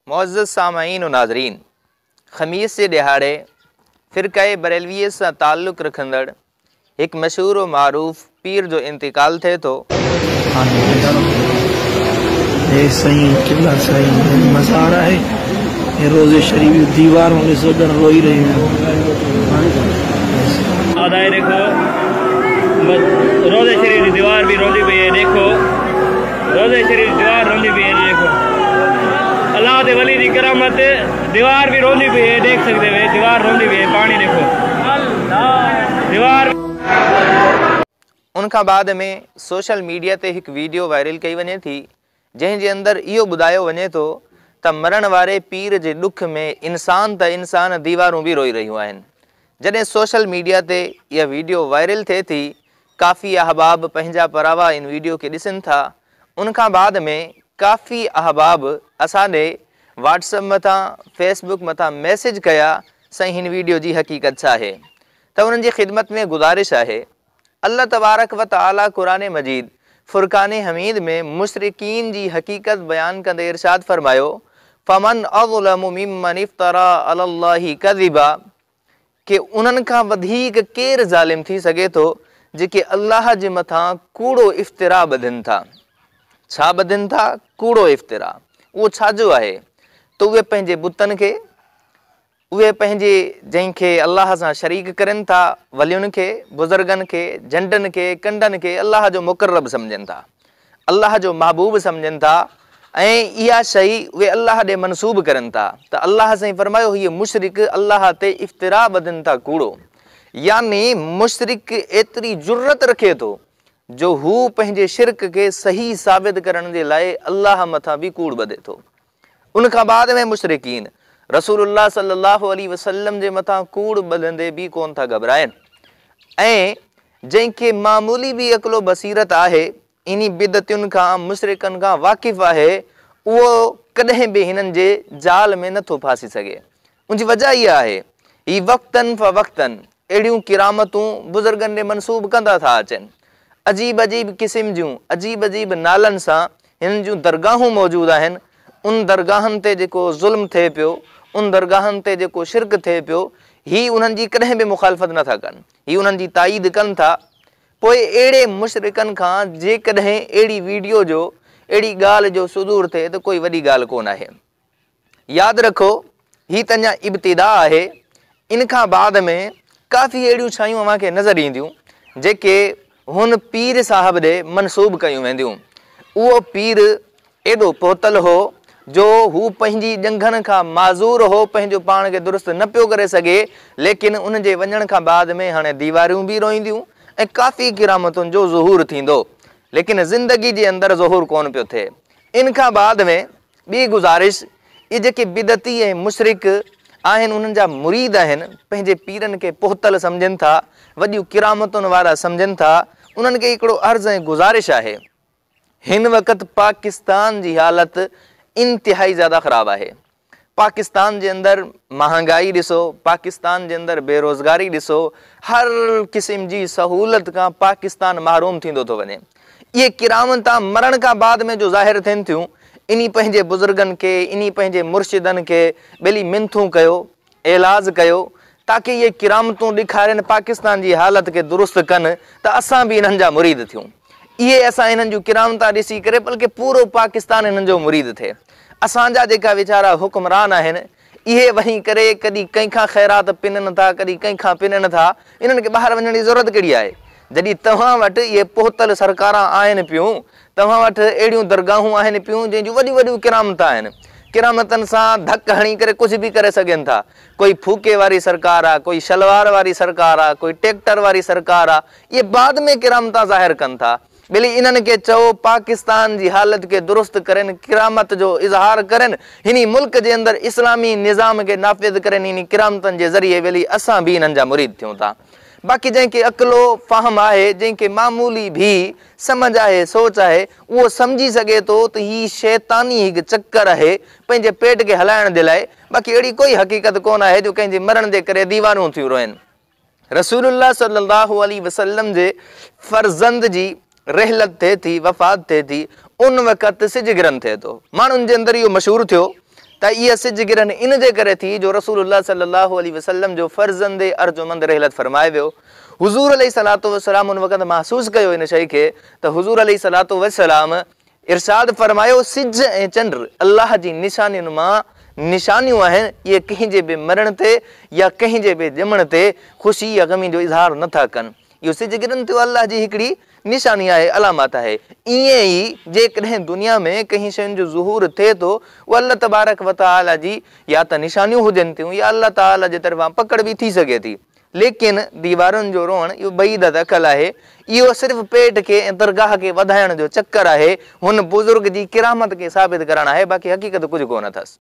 मुअज़्ज़ज़ सामईन व नाज़रीन, ख़मीस जे ॾिहाड़े फ़िरक़ाए बरेलवीअ सां ताल्लुक़ रखंदड़ एक मशहूर व मारूफ़ पीर जो इंतकाल थे तो मज़ार है रोज़े शरीफ दीवार में सदर रोई रही है आदाए देखो रोज़े शरीफ की दीवार भी रोंदी पई है। देखो रोज़े शरीफ दीवार रोंदी पई है। देखो अल्लाह के वली की करामत दीवार भी रोंदी पई है। देख सकते हो दीवार रोंदी पई है। पानी देखो दीवार। उनका बाद में सोशल मीडिया ते एक वीडियो वायरल कई वने थी जंहिंजे अंदर इहो ॿुधायो वञे तो त मरण वारे पीर जे दुख में इंसान दीवारूं भी रोई रहियूं आहिनि। जॾहिं सोशल मीडिया ते यह वीडियो वायरल थे थी, काफ़ी अहबाब पंहिंजा परावा इन वीडियो के ॾिसनि था। उनका बाद में काफ़ी अहबाब असांजे व्हाट्सएप मथां फेसबुक मथां मैसेज कया साईं हिन वीडियो जी हक़ीक़त छा आहे। त उन्हनि जी ख़िदमत में गुज़ारिश आहे, अल्लाह तबारक व तआला क़ुरान मजीद फ़ुरक़ान हमीद में मुशरिकीन जी हक़ीक़त बयान कंदे इरशाद फरमायो, फ़मन अज़लमु मिम्मन इफ़्तरा अलल्लाहि कज़िबा, कि उन्हनि खां वधीक केरु ज़ालिम थी सघे थो जेके अल्लाह जे मथां कूड़ो इफ़्तिरा ॿधनि था। छा ॿधनि था? कूड़ो इफ़्तिरा। उहो छाजो आहे? त उहे पंहिंजे बुतनि खे, उहे पंहिंजे जंहिंखे अल्लाह सां शरीक करनि था, वलियुनि खे, बुज़ुर्गनि खे, झंडनि खे, कंडनि खे अल्लाह जो मुक़र्रब सम्झनि था, अल्लाह जो महबूब सम्झनि था, ऐं इहा शइ उहे अल्लाह ॾे मनसूब करनि था। त अल्लाह साईं फरमायो हीअ मुशरिक अल्लाह ते इफ़्तिरा ॿधनि था कूड़ो। यानी मुशरिक एतिरी जुर्रत रखे थो जो हू पंहिंजे शिरक के सही साबित करण जे लाइ अल्लाह मथां भी कूड़ ॿधे थो। उनखां बाद में मुशरिकीन रसूलुल्लाह सल्लल्लाहु अलैहि वसल्लम जे मथां कूड़ ॿधंदे भी कोन था घबराइनि, ऐं जंहिंखे मामूली भी अक़लो बसीरत आहे, इन्ही बिदतियुनि खां मुशरिकनि खां वाक़िफ़ आहे, उहो कॾहिं भी हिननि जे जाल में नथो फासी सघे। उनजी वजह इहा आहे, ही वक़्तन फ़वक़्तन अहिड़ियूं किरामतूं बुज़ुर्गनि ॾे मनसूब कंदा था अचनि। अजीब अजीब क़िस्म जूं अजीब अजीब नालनि सां हिननि जूं दरगाहूं मौजूद आहिनि। उन दरगाहनि ते जेको ज़ुल्म थिए पियो, उन दरगाहनि ते जेको शिरक थिए पियो, ही उन्हनि जी कॾहिं भी मुखालफ़त नथा कनि, ही उन्हनि जी ताईद कनि था। पोइ अहिड़े मुशरिकनि खां जेकॾहिं अहिड़ी वीडियो जो, अहिड़ी ॻाल्हि जो सुदूर थिए त कोई वॾी ॻाल्हि कोन आहे। यादि रखो, ही त अञा इब्तिदा आहे। इन खां बाद में काफ़ी अहिड़ियूं शयूं अव्हांखे नज़र ईंदियूं जेके हुन पीर साहिब ॾे मनसूब कयूं वेंदियूं। उहो पीर एॾो पोतल हो जो हू पंहिंजी ॼंघनि खां माज़ूर हो, पंहिंजो पाण खे दुरुस्त न पियो करे सघे, लेकिन उन जे वञण खां बाद में हाणे दीवारियूं भी रोईंदियूं ऐं काफ़ी किरामतुनि जो ज़ुहूर थींदो, लेकिन ज़िंदगी जे अंदरि ज़ुहूर कोन पियो थिए। इन खां बाद में ॿी गुज़ारिश, ये जेके बिदती ऐं मुशरिक आहिनि, उन्हनि जा मुरीद आहिनि, पंहिंजे पीरनि खे पोहतल सम्झनि था, वॾियूं किरामतुनि वारा सम्झनि था। उन्हनि खे हिकिड़ो अर्ज़ ऐं गुज़ारिश आहे, हिन वक़्त पाकिस्तान जी हालत इंतिहाई ज़्यादा ख़राब आहे। पाकिस्तान जे अंदरि महांगाई ॾिसो, पाकिस्तान जे अंदरि बेरोज़गारी ॾिसो, हर क़िस्म जी सहूलत खां पाकिस्तान महरूम थींदो थो वञे। इहे किरामतां मरण खां बाद में जो ज़ाहिर थियनि थियूं, इन्ही पंहिंजे बुज़ुर्गनि खे, इन्ही पंहिंजे मुर्शिदनि खे ॿेली मिनथूं कयो, इलाज कयो, ताकि इहे किरामतूं ॾेखारनि, पाकिस्तान जी हालत खे दुरुस्त कनि, त असां भी इन्हनि जा मुरीद थियूं। इहे असां इन्हनि जूं किरामतां ॾिसी करे बल्कि पूरो पाकिस्तान इन्हनि जो मुरीद थिए। असांजा जेका वीचारा हुक्मरान आहिनि, इहे वही करे कॾहिं कंहिंखां ख़ैरात पिननि था, कॾहिं कंहिंखां पिननि था। इन्हनि खे ॿाहिरि वञण जी ज़रूरत कहिड़ी आहे? जॾहिं तव्हां वटि इहे पोहतल सरकारां आहिनि पियूं, तव्हां वटि अहिड़ियूं दरगाहूं आहिनि पियूं जंहिंजूं वॾियूं वॾियूं किरामतां आहिनि। किरामतनि सां धक हणी करे कुछ भी करे सघनि था। कोई फूके वारी सरकार आहे, कोई शलवार वारी सरकार आहे, कोई ट्रैक्टर वारी सरकार आहे। इहे बाद में किरामतां ज़ाहिर कनि था। ॿिली इन्हनि खे चओ पाकिस्तान जी हालत खे दुरुस्त करनि, किरामत जो इज़हार करनि, हिनी मुल्क जे अंदरि इस्लामी निज़ाम खे नाफ़िज़ करनि, इन किरामतनि जे ज़रिए ॿिली असां भी इन्हनि जा मुरीद थियूं था। बाक़ी जंहिंखे अक़लो फ़हम आहे, जंहिंखे मामूली भी समझ आहे, सोच आहे, उहो सम्झी सघे थो त ही शैतानी हिकु चक्कर आहे पंहिंजे पेट खे हलाइण जे लाइ। बाक़ी अहिड़ी कोई हक़ीक़त कोन आहे जो कंहिंजे मरण जे करे दीवारूं थियूं रोइनि। रसूलुल्लाह सल्लल्लाहु अलैहि वसल्लम जे फर्ज़ंद जी रहलत थिए थी, वफ़ात थिए थी, उन वक़्त सिज गिरन थिए थो। माण्हुनि जे अंदरि इहो मशहूरु थियो त इहा सिज गिरन इन जे करे थी जो रसूलुल्लाह सल्लल्लाहु अलैहि वसल्लम जो फर्ज़ंद अर्जुमंद रहलत फरमाए वियो। हुज़ूर अलैहिस्सलातु वस्सलाम उन वक़्तु महसूस कयो इन शइ खे त हुज़ूर अलैहिस्सलातु वस्सलाम इरशाद फरमायो सिज ऐं चंड अल्लाह जी निशानियुनि मां निशानियूं आहिनि। इहे कंहिंजे बि मरण ते या कंहिंजे बि ॼमण ते ख़ुशी या ग़मी जो इज़हार नथा कनि। इहो सिज गिरन थियो अल्लाह जी हिकिड़ी निशानी आहे, अलामत आहे। ईअं ई जेकॾहिं दुनिया में कंहिं शयुनि जो ज़ुहूर थिए थो उहा अल्लाह तबारक व तआला जी या त निशानियूं हुजनि थियूं या अल्लाह ताला जे तरफ़ां पकड़ बि थी सघे थी। लेकिन दीवारुनि जो रोअण इहो बईद दख़ल आहे। इहो सिर्फ़ु पेट खे ऐं दरगाह खे वधाइण जो चकर आहे। हुन बुज़ुर्ग जी किरामत खे साबित करणु आहे, बाक़ी हक़ीक़त कुझु कोन अथसि।